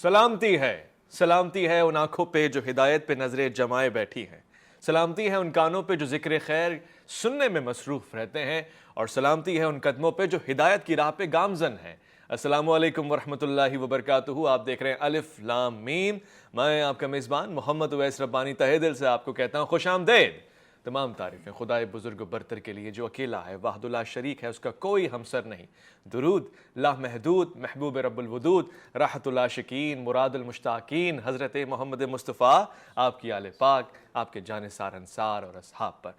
سلامتی ہے ان آنکھوں پہ جو ہدایت پہ نظریں جمائے بیٹھی ہیں، سلامتی ہے ان کانوں پہ جو ذکر خیر سننے میں مصروف رہتے ہیں، اور سلامتی ہے ان قدموں پہ جو ہدایت کی راہ پہ گامزن ہیں۔ السلام علیکم ورحمۃ اللہ وبرکاتہ۔ آپ دیکھ رہے ہیں الف لام میم۔ میں آپ کا میزبان محمد اویس ربانی تہہ دل سے آپ کو کہتا ہوں خوش آمدید۔ تمام تعریفیں خدائے بزرگ و برتر کے لیے جو اکیلا ہے، وحدہ لا شریک ہے، اس کا کوئی ہمسر نہیں۔ درود لامحدود محبوب رب الودود، راحت العاشقین مراد المشتاقین حضرت محمد مصطفیٰ، آپ کی آل پاک، آپ کے جانثار انصار اور اصحاب پر۔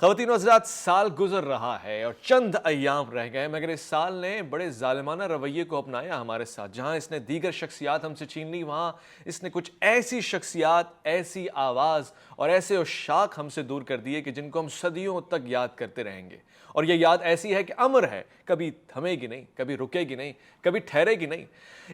خواتین و حضرات، سال گزر رہا ہے اور چند ایام رہ گئے، مگر اس سال نے بڑے ظالمانہ رویے کو اپنایا ہمارے ساتھ۔ جہاں اس نے دیگر شخصیات ہم سے چھین لی، وہاں اس نے کچھ ایسی شخصیات، ایسی آواز اور ایسے عشاق ہم سے دور کر دیے کہ جن کو ہم صدیوں تک یاد کرتے رہیں گے۔ اور یہ یاد ایسی ہے کہ امر ہے، کبھی تھمے گی نہیں، کبھی رکے گی نہیں، کبھی ٹھہرے گی نہیں۔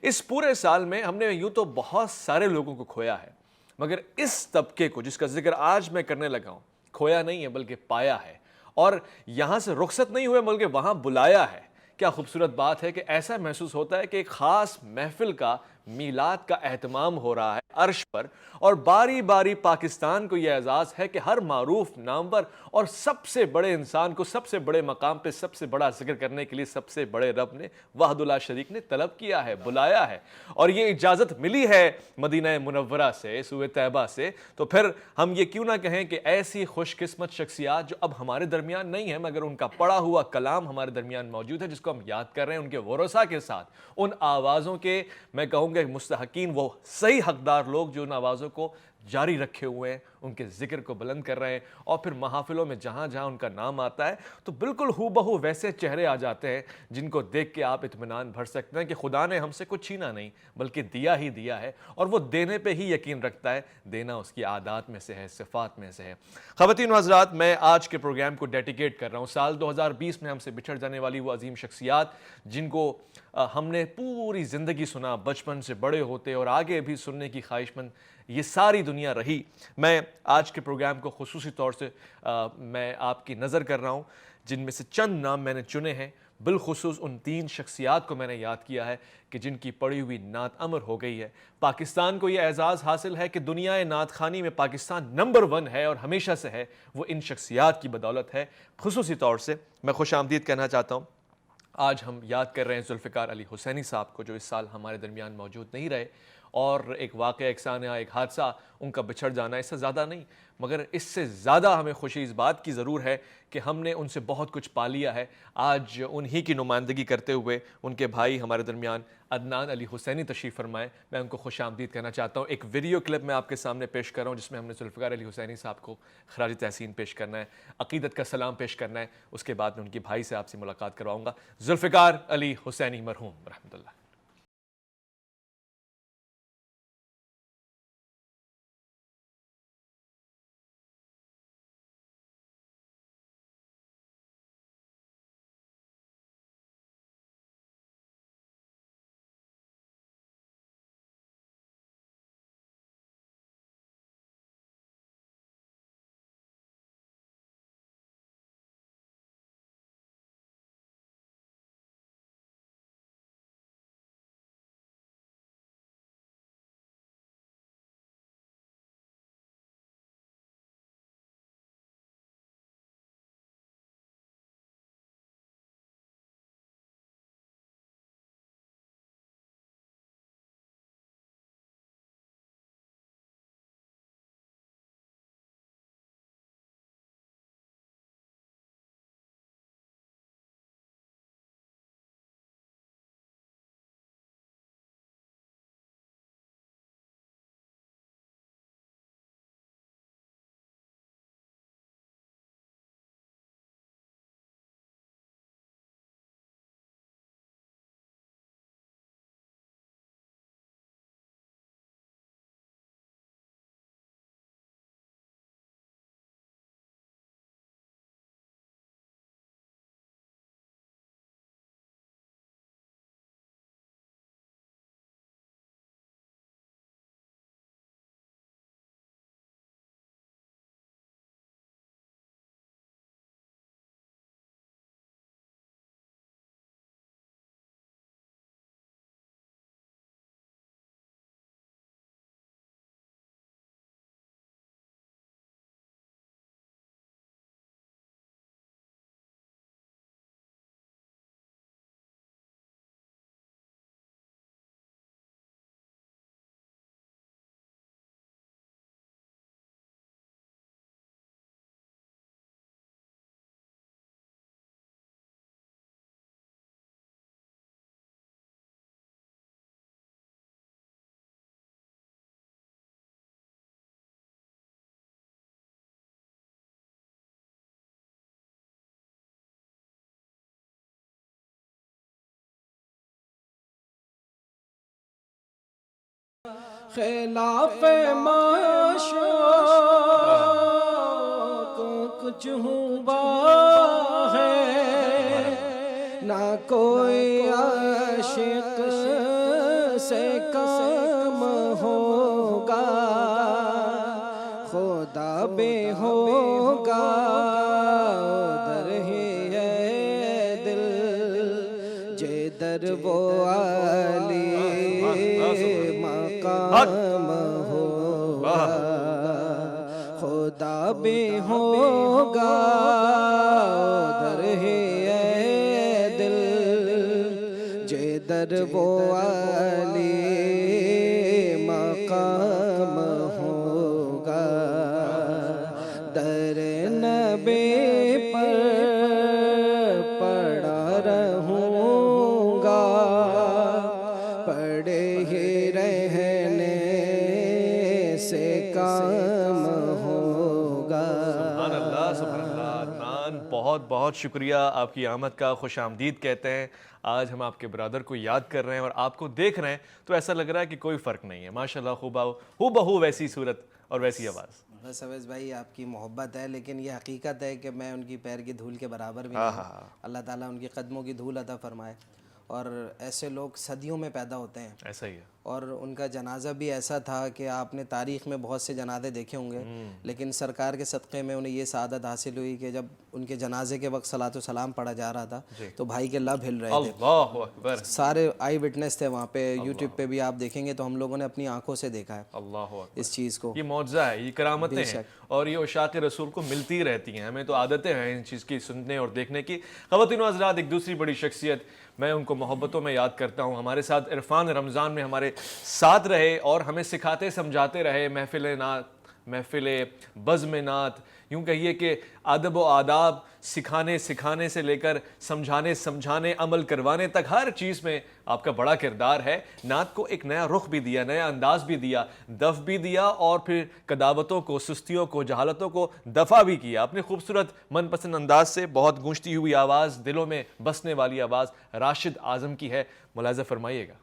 اس پورے سال میں ہم نے یوں تو بہت سارے لوگوں کو کھویا ہے، مگر اس طبقے کو جس کا ذکر آج میں کرنے لگا ہوں، کھویا نہیں ہے بلکہ پایا ہے، اور یہاں سے رخصت نہیں ہوئے بلکہ وہاں بلایا ہے۔ کیا خوبصورت بات ہے کہ ایسا محسوس ہوتا ہے کہ ایک خاص محفل کا، میلاد کا اہتمام ہو رہا ہے عرش پر، اور باری باری پاکستان کو یہ اعزاز ہے کہ ہر معروف، نامور اور سب سے بڑے انسان کو سب سے بڑے مقام پہ سب سے بڑا ذکر کرنے کے لیے سب سے بڑے رب نے، وحدہ لا شریک نے طلب کیا ہے، بلایا ہے، اور یہ اجازت ملی ہے مدینہ منورہ سے، سوئے طیبہ سے۔ تو پھر ہم یہ کیوں نہ کہیں کہ ایسی خوش قسمت شخصیات جو اب ہمارے درمیان نہیں ہیں مگر ان کا پڑھا ہوا کلام ہمارے درمیان موجود ہے، جس کو ہم یاد کر رہے ہیں، ان کے ورثاء کے ساتھ، ان آوازوں کے میں کہوں گا مستحقین، وہ صحیح حقدار لوگ جو ان آوازوں کو جاری رکھے ہوئے ہیں، ان کے ذکر کو بلند کر رہے ہیں، اور پھر محافلوں میں جہاں جہاں ان کا نام آتا ہے تو بالکل ہو بہو ویسے چہرے آ جاتے ہیں جن کو دیکھ کے آپ اطمینان بھر سکتے ہیں کہ خدا نے ہم سے کچھ چھینا نہیں بلکہ دیا ہی دیا ہے، اور وہ دینے پہ ہی یقین رکھتا ہے۔ دینا اس کی عادات میں سے ہے، صفات میں سے ہے۔ خواتین و حضرات، میں آج کے پروگرام کو ڈیڈیکیٹ کر رہا ہوں سال 2020 میں ہم سے بچھڑ جانے والی وہ عظیم شخصیات جن کو ہم نے پوری زندگی سنا، بچپن سے بڑے ہوتے اور آگے بھی سننے کی خواہش مند یہ ساری دنیا رہی۔ میں آج کے پروگرام کو خصوصی طور سے میں آپ کی نظر کر رہا ہوں، جن میں سے چند نام میں نے چنے ہیں، بالخصوص ان 3 شخصیات کو میں نے یاد کیا ہے کہ جن کی پڑھی ہوئی نعت امر ہو گئی ہے۔ پاکستان کو یہ اعزاز حاصل ہے کہ دنیا نعت خوانی میں پاکستان نمبر 1 ہے، اور ہمیشہ سے ہے، وہ ان شخصیات کی بدولت ہے۔ خصوصی طور سے میں خوش آمدید کہنا چاہتا ہوں۔ آج ہم یاد کر رہے ہیں ذوالفقار علی حسینی صاحب کو، جو اس سال ہمارے درمیان موجود نہیں رہے، اور ایک واقعہ، ایک سانحہ، ایک حادثہ، ان کا بچھڑ جانا، اس سے زیادہ نہیں، مگر اس سے زیادہ ہمیں خوشی اس بات کی ضرور ہے کہ ہم نے ان سے بہت کچھ پا لیا ہے۔ آج انہی کی نمائندگی کرتے ہوئے ان کے بھائی ہمارے درمیان عدنان علی حسینی تشریف فرمائے، میں ان کو خوش آمدید کہنا چاہتا ہوں۔ ایک ویڈیو کلپ میں آپ کے سامنے پیش کر رہا ہوں جس میں ہم نے ذوالفقار علی حسینی صاحب کو خراج تحسین پیش کرنا ہے، عقیدت کا سلام پیش کرنا ہے، اس کے بعد میں ان کے بھائی سے آپ سے ملاقات کرواؤں گا۔ ذوالفقار علی حسینی مرحوم رحمۃ اللہ۔ خلاف معشوق کچھ ہوا ہے، نہ کوئی عاشق سے کم ہوگا، خدا بے ہوگا ادھر ہی ہے دل جدھر وہ علی مقام ہوگا، خدا بے ہوگا ادھر ہی ہے دل جدھر وہ علی مقام ہوگا، در نبی پر پڑا رہوں گا، پڑے ہی رہنے سے کام ہوگا۔ سبحان اللہ، سبحان اللہ۔ عدنان بہت بہت شکریہ، آپ کی آمد کا خوش آمدید کہتے ہیں۔ آج ہم آپ کے برادر کو یاد کر رہے ہیں اور آپ کو دیکھ رہے ہیں تو ایسا لگ رہا ہے کہ کوئی فرق نہیں ہے، ماشاءاللہ ہو بہو ویسی صورت اور ویسی آواز۔ بس اویس بھائی آپ کی محبت ہے، لیکن یہ حقیقت ہے کہ میں ان کی پیر کی دھول کے برابر بھی نہیں ہوں۔ اللہ تعالیٰ ان کی قدموں کی دھول عطا فرمائے، اور ایسے لوگ صدیوں میں پیدا ہوتے ہیں، ایسا ہی ہے۔ اور ان کا جنازہ بھی ایسا تھا کہ آپ نے تاریخ میں بہت سے جنازے دیکھے ہوں گے، لیکن سرکار کے صدقے میں انہیں یہ سعادت حاصل ہوئی کہ جب ان کے جنازے کے وقت صلاۃ و سلام پڑھا جا رہا تھا تو بھائی کے لب ہل رہے تھے، اللہ اکبر، سارے آئی وٹنس تھے وہاں پہ، یوٹیوب پہ بھی آپ دیکھیں گے تو ہم لوگوں نے اپنی آنکھوں سے دیکھا ہے اللہ اکبر، اس چیز کو۔ یہ معجزہ ہے، یہ کرامتیں ہیں، اور یہ عشاق رسول کو ملتی رہتی ہیں، ہمیں تو عادتیں ہیں ان چیز کی سننے اور دیکھنے کی۔ خواتین و حضرات، ایک دوسری بڑی شخصیت، میں ان کو محبتوں میں یاد کرتا ہوں، ہمارے ساتھ عرفان رمضان میں ہمارے ساتھ رہے اور ہمیں سکھاتے سمجھاتے رہے، محفل نعت، محفل بزم نعت، یوں کہیے کہ ادب و آداب سکھانے سے لے کر سمجھانے عمل کروانے تک، ہر چیز میں آپ کا بڑا کردار ہے۔ نعت کو ایک نیا رخ بھی دیا، نیا انداز بھی دیا، دف بھی دیا، اور پھر کداوتوں کو، سستیوں کو، جہالتوں کو دفع بھی کیا اپنے خوبصورت من پسند انداز سے۔ بہت گونجتی ہوئی آواز، دلوں میں بسنے والی آواز راشد اعظم کی ہے، ملاحظہ فرمائیے گا۔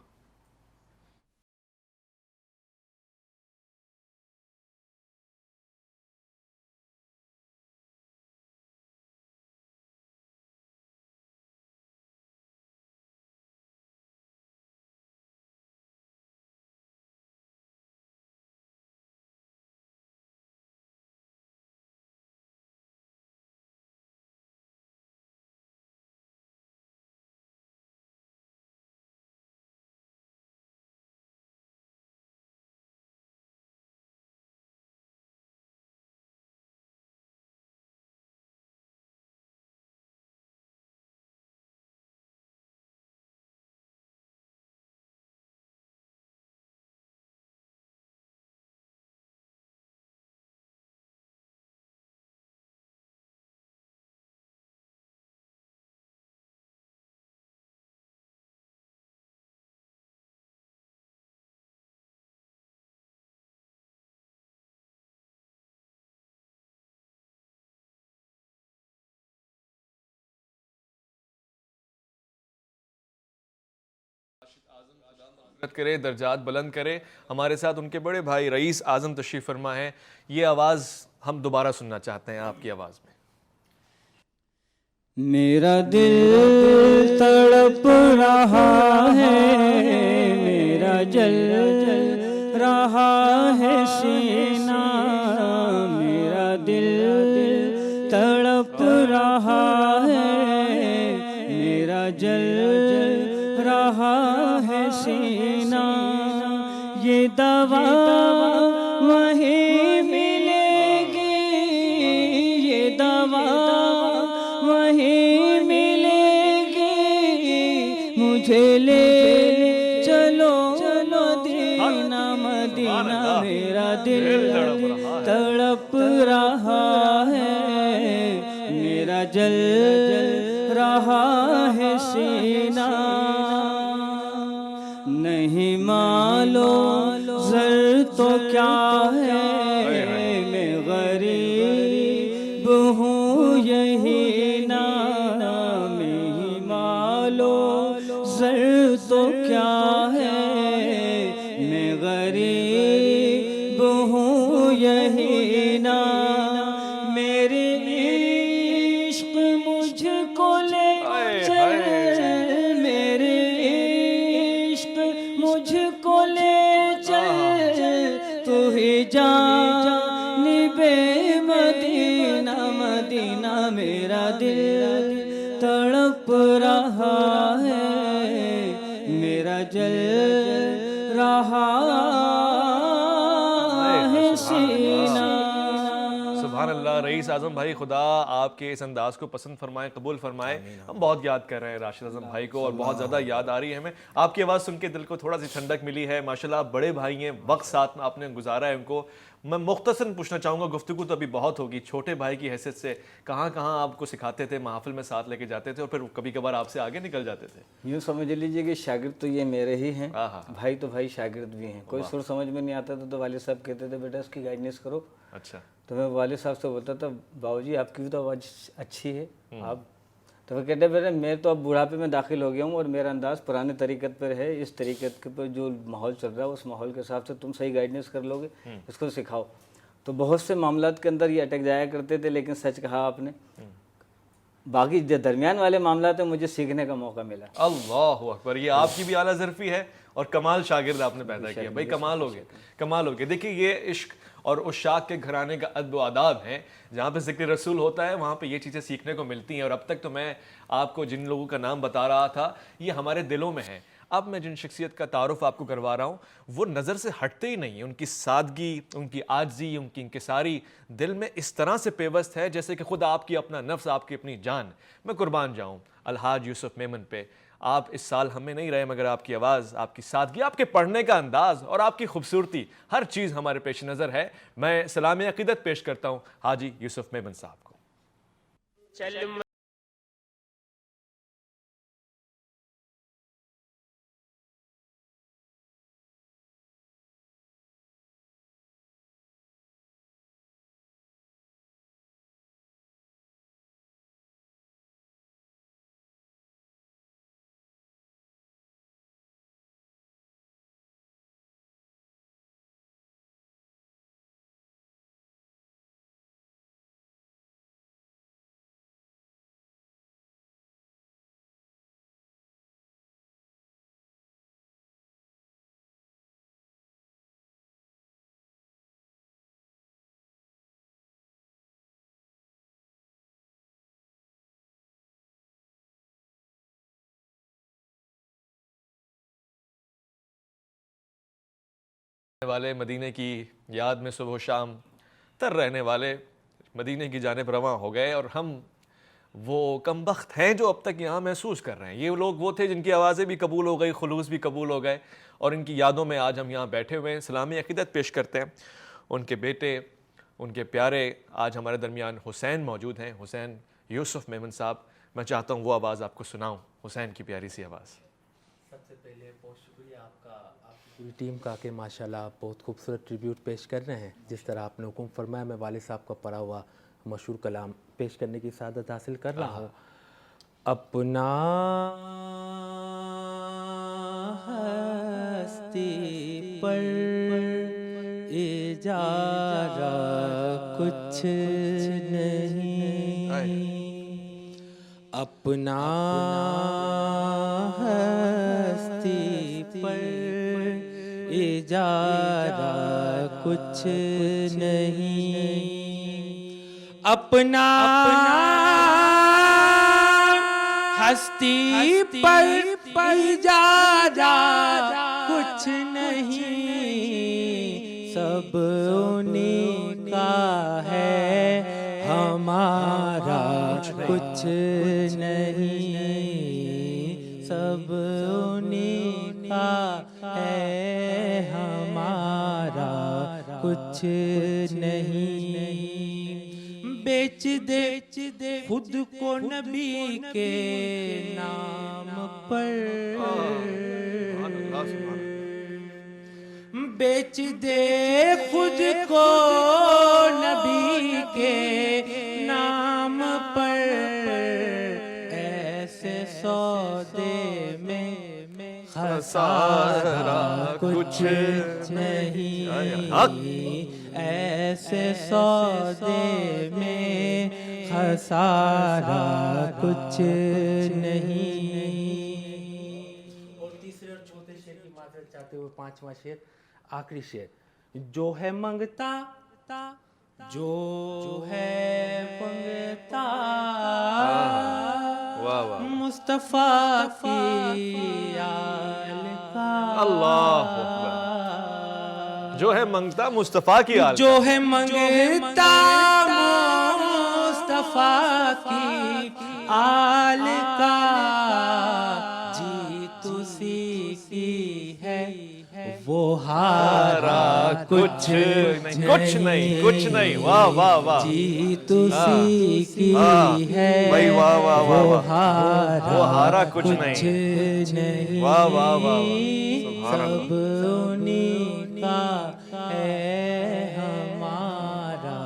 کرے، درجات بلند کرے۔ ہمارے ساتھ ان کے بڑے بھائی رئیس اعظم تشریف فرما ہے، یہ آواز ہم دوبارہ سننا چاہتے ہیں آپ کی آواز میں۔ میرا دل تڑپ رہا ہے، میرا جل رہا ہے سینہ، میرا دل تڑپ رہا ہے، میرا جل رہا ہے سینہ، یہ دوا وہیں ملے گی، یہ دوا وہیں ملے گی، مجھے لے چلو مدینہ مدینہ، میرا دل تڑپ رہا ہے، میرا جل رہا ہے سینہ، نہیں معلوم زر تو کیا ہے، میں غریب ہوں یہی نام، نہیں معلوم زر تو کیا ہے، میں غریب ہوں یہی نا میرے عشق مجھ کو لے چل میرے عشق مجھ کو لے چل تو ہی جانب مدینہ مدینہ میرا دل تڑپ رہا ہے میرا جل رہا ہے سینہ. سبحان اللہ. رئیس اعظم بھائی خدا آپ کے اس انداز کو پسند فرمائے, قبول فرمائے. ہم بہت یاد کر رہے ہیں راشد اعظم بھائی کو اور بہت زیادہ یاد آ رہی ہے ہمیں. آپ کی آواز سن کے دل کو تھوڑا سی ٹھنڈک ملی ہے. ماشاءاللہ آپ بڑے بھائی ہیں, وقت ساتھ میں آپ نے گزارا ہے ان کو. میں مختصراً پوچھنا چاہوں گا, گفتگو تو ابھی بہت ہوگی, چھوٹے بھائی کی حیثیت سے کہاں کہاں آپ کو سکھاتے تھے, محافل میں ساتھ لے کے جاتے تھے اور پھر کبھی کبھار آپ سے آگے نکل جاتے تھے؟ یوں سمجھ لیجئے کہ شاگرد تو یہ میرے ہی ہیں, بھائی تو بھائی شاگرد بھی ہیں. کوئی سر سمجھ میں نہیں آتا تو والد صاحب کہتے تھے بیٹا اس کی گائیڈنس کرو. اچھا. تو میں والد صاحب سے بولتا تھا باؤ جی آپ کی بھی تو آواز اچھی ہے آپ, تو وہ کہتے بیٹا میں تو اب بڑھاپے میں داخل ہو گیا ہوں اور میرا انداز پرانے طریقت پر ہے, اس طریقت پر جو ماحول چل رہا ہے اس ماحول کے حساب سے تم صحیح گائیڈنس کر لو گے, اس کو سکھاؤ. تو بہت سے معاملات کے اندر یہ اٹک جایا کرتے تھے, لیکن سچ کہا آپ نے, باقی جو درمیان والے معاملات ہیں مجھے سیکھنے کا موقع ملا. اللہ اکبر. یہ آپ کی بھی اعلیٰ ظرفی ہے اور کمال شاگرد آپ نے پیدا کیا بھائی. کمال ہو گیا, کمال ہو گیا. دیکھیے یہ عشق اور عشاق کے گھرانے کا ادب و آداب ہے. جہاں پہ ذکر رسول ہوتا ہے وہاں پہ یہ چیزیں سیکھنے کو ملتی ہیں. اور اب تک تو میں آپ کو جن لوگوں کا نام بتا رہا تھا یہ ہمارے دلوں میں ہے. اب میں جن شخصیت کا تعارف آپ کو کروا رہا ہوں وہ نظر سے ہٹتے ہی نہیں ہیں. ان کی سادگی, ان کی عاجزی, ان کی انکساری دل میں اس طرح سے پیوست ہے جیسے کہ خود آپ کی اپنا نفس, آپ کی اپنی جان. میں قربان جاؤں الحاج یوسف میمن پہ. آپ اس سال ہمیں نہیں رہے مگر آپ کی آواز, آپ کی سادگی, آپ کے پڑھنے کا انداز اور آپ کی خوبصورتی ہر چیز ہمارے پیش نظر ہے. میں سلام عقیدت پیش کرتا ہوں حاجی یوسف میمن صاحب کو. والے مدینے کی یاد میں صبح و شام تر رہنے والے مدینے کی جانب رواں ہو گئے. اور ہم وہ کم بخت ہیں جو اب تک یہاں محسوس کر رہے ہیں. یہ لوگ وہ تھے جن کی آوازیں بھی قبول ہو گئی, خلوص بھی قبول ہو گئے, اور ان کی یادوں میں آج ہم یہاں بیٹھے ہوئے ہیں. سلامی عقیدت پیش کرتے ہیں. ان کے بیٹے, ان کے پیارے آج ہمارے درمیان حسین موجود ہیں, حسین یوسف میمن صاحب. میں چاہتا ہوں وہ آواز آپ کو سناؤں, حسین کی پیاری سی آواز. سب سے پہلے بہت شکریہ آپ کا, آپ کی پوری ٹیم کا کہ ماشاءاللہ آپ بہت خوبصورت ٹریبیوٹ پیش کر رہے ہیں. جس طرح آپ نے حکم فرمایا میں والد صاحب کا پڑھا ہوا مشہور کلام پیش کرنے کی سعادت حاصل کر رہا ہوں. اپنا ہستی پر اجارہ کچھ نہیں, اپنا ہستی پر اجارہ کچھ نہیں, اپنا ہستی پر اجارہ کچھ نہیں, سب انہیں کا ہے ہمارا کچھ نہیں, سب انہیں کا ہے ہمارا کچھ نہیں. بیچ دے خود کو نبی کے نام پر, بیچ دے خود کو نبی کے نام پر, ایسے سودے میں خسارہ کچھ نہیں, ایسے سودے میں خسارہ کچھ نہیں. اور تیسرے اور چھوٹے شعر کی معذرت چاہتے ہوئے پانچواں شعر آخری شعر. جو ہے منگتا جو ہے منگتا مصطفیٰ کی آل کا. اللہ اکبر. جو ہے منگتا مصطفیٰ کی آل کا. جو ہے منگتا مصطفیٰ کی آل کا. جیت اسی کی ہے وہ ہارا کچھ نہیں. کچھ نہیں کچھ نہیں. واہ واہ واہ. جیت اسی کی ہے بھائی واہ واہ واہ وہ واہ. وہ ہارا کچھ کچھ نہیں. نہیں. واہ واہ واہ واہ. سبحان اللہ. سب انہی کا ہے ہمارا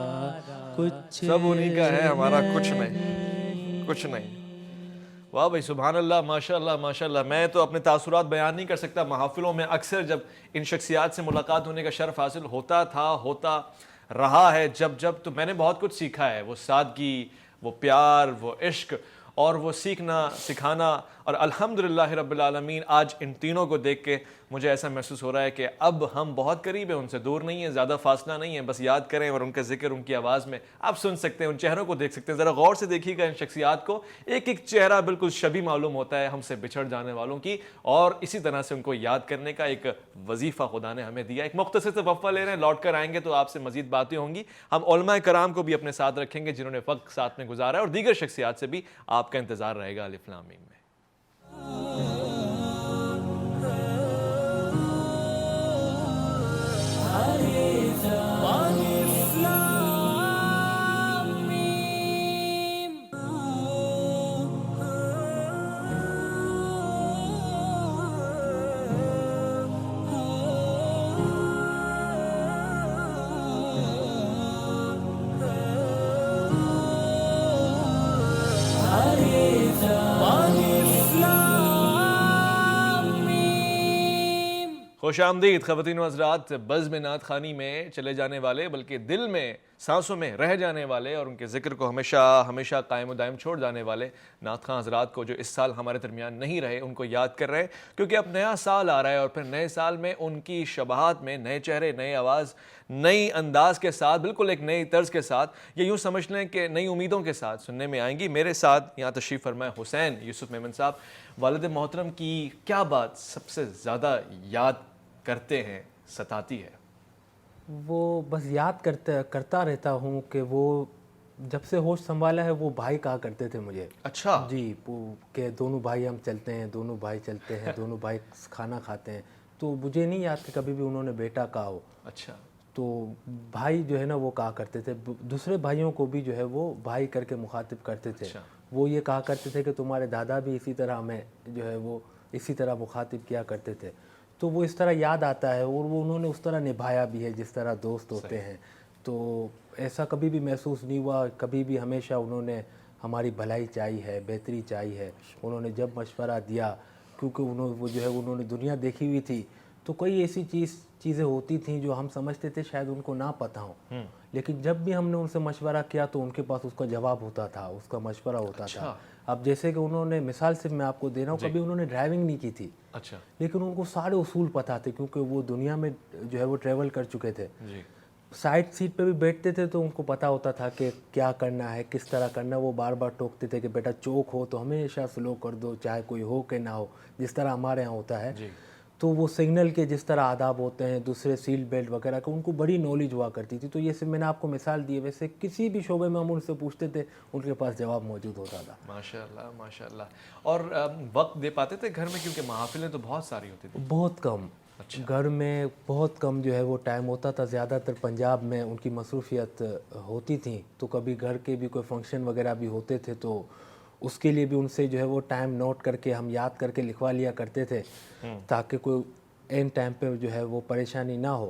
کچھ سب انہی کا ہے ہمارا کچھ نہیں. کچھ نہیں. واہ بھائی سبحان اللہ. ماشاء اللہ ماشاء اللہ. میں تو اپنے تاثرات بیان نہیں کر سکتا. محافلوں میں اکثر جب ان شخصیات سے ملاقات ہونے کا شرف حاصل ہوتا تھا ہوتا رہا ہے جب تو میں نے بہت کچھ سیکھا ہے. وہ سادگی، وہ پیار، وہ عشق اور وہ سیکھنا سکھانا. اور الحمدللہ رب العالمین آج ان تینوں کو دیکھ کے مجھے ایسا محسوس ہو رہا ہے کہ اب ہم بہت قریب ہیں، ان سے دور نہیں ہیں، زیادہ فاصلہ نہیں ہے. بس یاد کریں اور ان کا ذکر ان کی آواز میں آپ سن سکتے ہیں، ان چہروں کو دیکھ سکتے ہیں. ذرا غور سے دیکھیے گا ان شخصیات کو. ایک ایک چہرہ بالکل شبیہ معلوم ہوتا ہے ہم سے بچھڑ جانے والوں کی. اور اسی طرح سے ان کو یاد کرنے کا ایک وظیفہ خدا نے ہمیں دیا. ایک مختصر سے وقفہ لے رہے ہیں، لوٹ کر آئیں گے تو آپ سے مزید باتیں ہوں گی. ہم علماء کرام کو بھی اپنے ساتھ رکھیں گے جنہوں نے وقت ساتھ میں گزارا ہے، اور دیگر شخصیات سے بھی آپ کا انتظار رہے گا الف لام میم میں. خوش آمدید خواتین و حضرات. بزم نعت خوانی میں چلے جانے والے بلکہ دل میں سانسوں میں رہ جانے والے اور ان کے ذکر کو ہمیشہ قائم و دائم چھوڑ جانے والے نعت خواں حضرات کو جو اس سال ہمارے درمیان نہیں رہے ان کو یاد کر رہے ہیں، کیونکہ اب نیا سال آ رہا ہے اور پھر نئے سال میں ان کی شباہت میں نئے چہرے، نئے آواز، نئی انداز کے ساتھ، بالکل ایک نئی طرز کے ساتھ، یا یوں سمجھ لیں کہ نئی امیدوں کے ساتھ سننے میں آئیں گی. میرے ساتھ یہاں تشریف فرمائے حسین یوسف میمن صاحب. والد محترم کی کیا بات سب سے زیادہ یاد کرتے ہیں، ستاتی ہے؟ وہ بس یاد کرتا رہتا ہوں کہ وہ جب سے ہوش سنبھالا ہے وہ بھائی کہا کرتے تھے مجھے. اچھا جی، کہ دونوں بھائی ہم چلتے ہیں، دونوں بھائی چلتے ہیں، دونوں بھائی کھانا کھاتے ہیں. تو مجھے نہیں یاد کہ کبھی بھی انہوں نے بیٹا کہا ہو. اچھا. تو بھائی جو ہے نا وہ کہا کرتے تھے. دوسرے بھائیوں کو بھی جو ہے وہ بھائی کر کے مخاطب کرتے تھے. وہ یہ کہا کرتے تھے کہ تمہارے دادا بھی اسی طرح ہمیں جو ہے وہ اسی طرح مخاطب کیا کرتے تھے. تو وہ اس طرح یاد آتا ہے اور وہ انہوں نے اس طرح نبھایا بھی ہے جس طرح دوست ہوتے ہیں. تو ایسا کبھی بھی محسوس نہیں ہوا. کبھی بھی ہمیشہ انہوں نے ہماری بھلائی چاہی ہے، بہتری چاہی ہے. انہوں نے جب مشورہ دیا، کیونکہ انہوں نے دنیا دیکھی ہوئی تھی، تو کئی ایسی چیزیں ہوتی تھیں جو ہم سمجھتے تھے شاید ان کو نہ پتہ ہوں، لیکن جب بھی ہم نے ان سے مشورہ کیا تو ان کے پاس اس کا جواب ہوتا تھا، اس کا مشورہ ہوتا تھا. اب جیسے کہ انہوں نے مثال صرف میں آپ کو دے رہا ہوں، کبھی انہوں نے ڈرائیونگ نہیں کی تھی، اچھا، لیکن ان کو سارے اصول پتہ تھے کیونکہ وہ دنیا میں جو ہے وہ ٹریول کر چکے تھے. سائڈ سیٹ پہ بھی بیٹھتے تھے تو ان کو پتہ ہوتا تھا کہ کیا کرنا ہے، کس طرح کرنا ہے. وہ بار بار ٹوکتے تھے کہ بیٹا چوک ہو تو ہمیشہ سلو کر دو، چاہے کوئی ہو کہ نہ ہو، جس طرح ہمارے ہاں ہوتا ہے. تو وہ سگنل کے جس طرح آداب ہوتے ہیں، دوسرے سیٹ بیلٹ وغیرہ کے، ان کو بڑی نالج ہوا کرتی تھی. تو یہ میں نے آپ کو مثال دی. ویسے کسی بھی شعبے میں ہم ان سے پوچھتے تھے ان کے پاس جواب موجود ہوتا تھا. ماشاءاللہ ماشاءاللہ. اور وقت دے پاتے تھے گھر میں، کیونکہ محافلیں تو بہت ساری ہوتی تھیں؟ بہت کم. گھر میں بہت کم جو ہے وہ ٹائم ہوتا تھا. زیادہ تر پنجاب میں ان کی مصروفیت ہوتی تھیں، تو کبھی گھر کے بھی کوئی فنکشن وغیرہ بھی ہوتے تھے تو اس کے لیے بھی ان سے جو ہے وہ ٹائم نوٹ کر کے ہم یاد کر کے لکھوا لیا کرتے تھے تاکہ کوئی این ٹائم پہ جو ہے وہ پریشانی نہ ہو.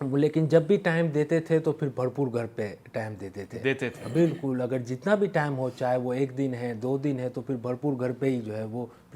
لیکن جب بھی ٹائم دیتے تھے تو پھر بھرپور گھر پہ ٹائم دیتے تھے. بالکل. اگر جتنا بھی ٹائم ہو، چاہے وہ 1 دن ہے 2 دن ہے، تو پھر بھرپور گھر پہ ہی جو ہے وہ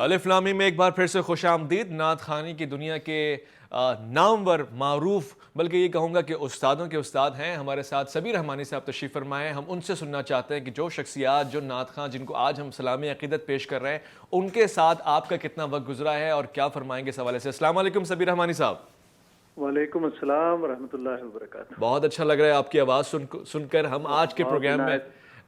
الف لام میم میں ایک بار پھر سے خوش آمدید. نعت خوانی کی دنیا کے نامور معروف بلکہ یہ کہوں گا کہ استادوں کے استاد ہیں ہمارے ساتھ سبیر رحمانی صاحب تشریف فرمائے ہیں. ہم ان سے سننا چاہتے ہیں کہ جو شخصیات جو نعت خواں جن کو آج ہم سلامی عقیدت پیش کر رہے ہیں ان کے ساتھ آپ کا کتنا وقت گزرا ہے اور کیا فرمائیں گے اس حوالے سے. السلام علیکم سبیر رحمانی صاحب. وعلیکم السلام ورحمۃ اللہ وبرکاتہ. بہت اچھا لگ رہا ہے آپ کی آواز سن کر. ہم آج کے پروگرام میں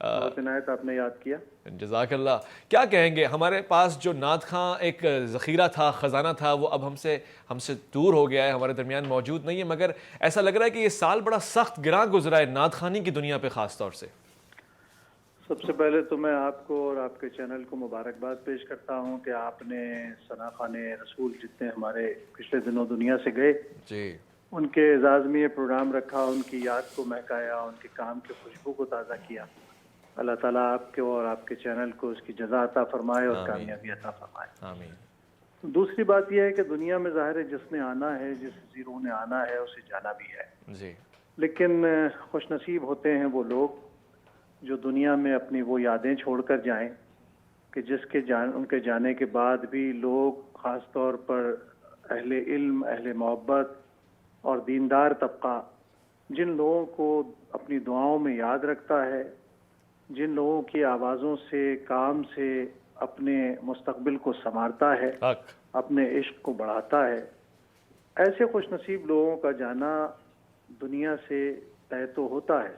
بہت عنایت آپ نے یاد کیا. جزاک اللہ. کیا کہیں گے, ہمارے پاس جو نعت خواں ایک ذخیرہ تھا, خزانہ تھا, وہ اب ہم سے دور ہو گیا ہے, ہمارے درمیان موجود نہیں ہے, مگر ایسا لگ رہا ہے کہ یہ سال بڑا سخت گراں گزرا ہے نعت خوانی کی دنیا پہ خاص طور سے. سب سے پہلے تو میں آپ کو اور آپ کے چینل کو مبارکباد پیش کرتا ہوں کہ آپ نے ثنا خوان رسول جتنے ہمارے پچھلے دنوں دنیا سے گئے جی ان کے اعزاز میں یہ پروگرام رکھا, ان کی یاد کو مہکایا, ان کے کام کی خوشبو کو تازہ کیا. اللہ تعالیٰ آپ کے اور آپ کے چینل کو اس کی جزا عطا فرمائے اور کامیابی عطا فرمائے. آمین. دوسری بات یہ ہے کہ دنیا میں ظاہر ہے جس نے آنا ہے, جس زیرو نے آنا ہے, اسے جانا بھی ہے. جی. لیکن خوش نصیب ہوتے ہیں وہ لوگ جو دنیا میں اپنی وہ یادیں چھوڑ کر جائیں کہ ان کے جانے کے بعد بھی لوگ, خاص طور پر اہل علم, اہل محبت اور دیندار طبقہ, جن لوگوں کو اپنی دعاؤں میں یاد رکھتا ہے, جن لوگوں کی آوازوں سے, کام سے اپنے مستقبل کو سنوارتا ہے, اپنے عشق کو بڑھاتا ہے, ایسے خوش نصیب لوگوں کا جانا دنیا سے طے تو ہوتا ہے,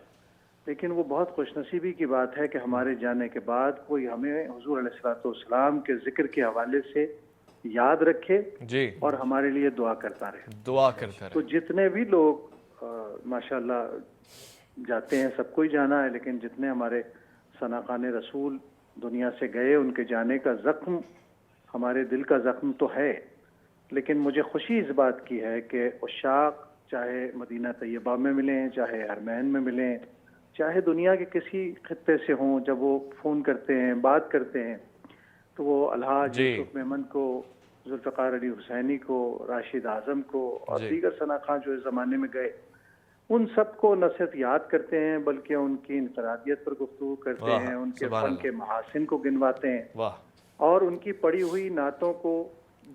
لیکن وہ بہت خوش نصیبی کی بات ہے کہ ہمارے جانے کے بعد کوئی ہمیں حضور علیہ الصلوۃ والسلام کے ذکر کے حوالے سے یاد رکھے جی اور ہمارے لیے دعا کرتا رہے. دعا کرتا رہے. تو جتنے بھی لوگ ماشاءاللہ جاتے ہیں, سب کو ہی جانا ہے, لیکن جتنے ہمارے ثنا خوان رسول دنیا سے گئے ان کے جانے کا زخم ہمارے دل کا زخم تو ہے, لیکن مجھے خوشی اس بات کی ہے کہ عشاق چاہے مدینہ طیبہ میں ملیں, چاہے حرمین میں ملیں, چاہے دنیا کے کسی خطے سے ہوں, جب وہ فون کرتے ہیں, بات کرتے ہیں, تو وہ الحاج یوسف میمن کو, ذوالفقار علی حسینی کو, راشد اعظم کو اور دیگر ثنا خواں جو اس زمانے میں گئے, ان سب کو نہ صرف یاد کرتے ہیں بلکہ ان کی انفرادیت پر گفتگو کرتے ہیں, ان کے فن کے محاسن کو گنواتے ہیں, اور ان کی پڑھی ہوئی نعتوں کو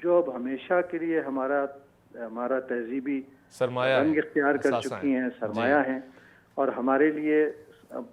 جو اب ہمیشہ کے لیے ہمارا تہذیبی رنگ اختیار کر چکی ہیں, سرمایہ ہیں, اور ہمارے لیے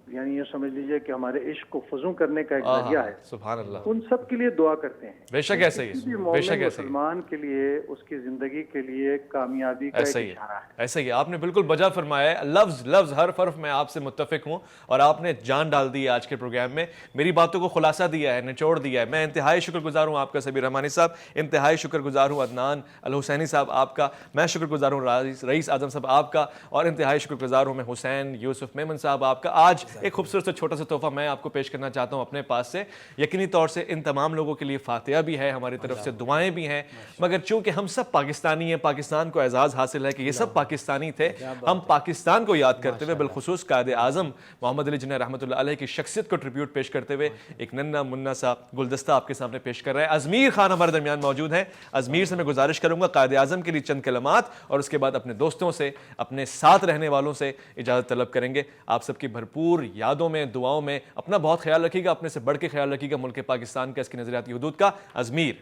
یعنی یہ سمجھ لیجئے کہ ہمارے عشق کو فزوں کرنے کا ایک ذریعہ ہے. سبحان اللہ. ان سب کے لیے دعا کرتے ہیں. بے شک ایسا ہی ہے, بے شک ایسا ہی. مسلمان کے لیے, اس کی زندگی کے لیے کامیابی کا ایک اشارہ ہے. ایسا ہی آپ نے بالکل بجا فرمایا ہے, لفظ حرف میں آپ سے متفق ہوں, اور آپ نے جان ڈال دی ہے آج کے پروگرام میں, میری باتوں کو خلاصہ دیا ہے, نچوڑ دیا ہے. میں انتہائی شکر گزار ہوں آپ کا سبیر رحمانی صاحب, انتہائی شکر گزار ہوں عدنان الحسینی صاحب آپ کا, میں شکر گزار ہوں رئیس اعظم صاحب آپ کا, اور انتہائی شکر گزار ہوں میں حسین یوسف میمن صاحب آپ کا. آج ایک خوبصورت چھوٹا سا تحفہ میں آپ کو پیش کرنا چاہتا ہوں اپنے پاس سے. یقینی طور سے ان تمام لوگوں کے لیے فاتحہ بھی ہے, ہماری طرف سے دعائیں بھی ہیں, مگر چونکہ ہم سب پاکستانی ہیں, پاکستان کو اعزاز حاصل ہے کہ یہ سب پاکستانی تھے, ہم پاکستان کو یاد کرتے ہوئے بالخصوص قائد اعظم محمد علی جناح رحمۃ اللہ علیہ کی شخصیت کو ٹریبیوٹ پیش کرتے ہوئے ایک ننھا مننا سا گلدستہ آپ کے سامنے پیش کر رہے ہیں. ازمیر خان ہمارے درمیان موجود ہیں. ازمیر سے میں گزارش کروں گا قائد اعظم کے لیے چند کلمات, اور اس کے بعد اپنے دوستوں سے, اپنے ساتھ رہنے والوں سے اجازت طلب کریں گے. آپ سب کی بھرپور یادوں میں, دعاؤں میں اپنا بہت خیال رکھیے گا, اپنے سے بڑھ کے خیال رکھیے گا ملک پاکستان کا, اس کی نظریاتی حدود کا. ازمیر.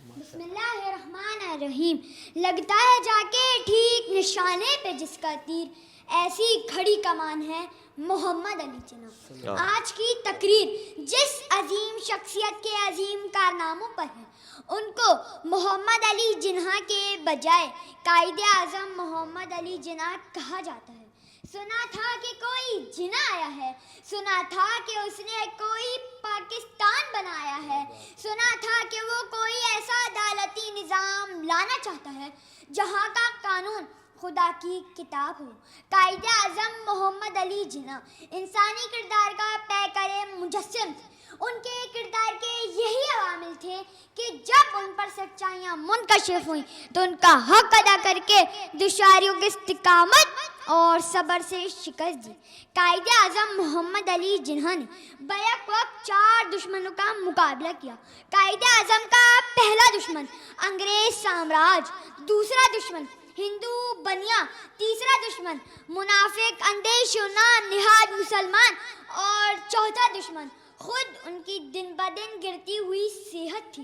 بسم اللہ الرحمن الرحیم. لگتا ہے جا کے ٹھیک نشانے پہ جس کا تیر, ایسی کھڑی کمان ہے محمد علی جناح. آج کی تقریر جس عظیم شخصیت کے عظیم کارناموں پر ہے, ان کو محمد علی جناح کے بجائے قائد اعظم محمد علی جناح کہا جاتا ہے. سنا تھا کہ کوئی جناح آیا ہے, سنا تھا کہ اس نے کوئی پاکستان بنایا ہے, سنا تھا کہ وہ کوئی ایسا عدالتی نظام لانا چاہتا ہے جہاں کا قانون خدا کی کتاب ہو. قائد اعظم محمد علی جناح انسانی کردار کا پیکر مجسم. ان کے کردار کے یہی عوامل تھے کہ جب ان پر سچائیاں منکشف ہوئیں تو ان کا حق ادا کر کے دشواریوں کی استقامت اور صبر سے شکست دی. قائد اعظم محمد علی جناح نے بیک وقت 4 دشمنوں کا مقابلہ کیا. قائد اعظم کا پہلا دشمن انگریز سامراج, دوسرا دشمن ہندو بنیا, تیسرا دشمن منافق اندیش و نہاد مسلمان, اور چوتھا دشمن خود ان کی دن بدن گرتی ہوئی صحت تھی.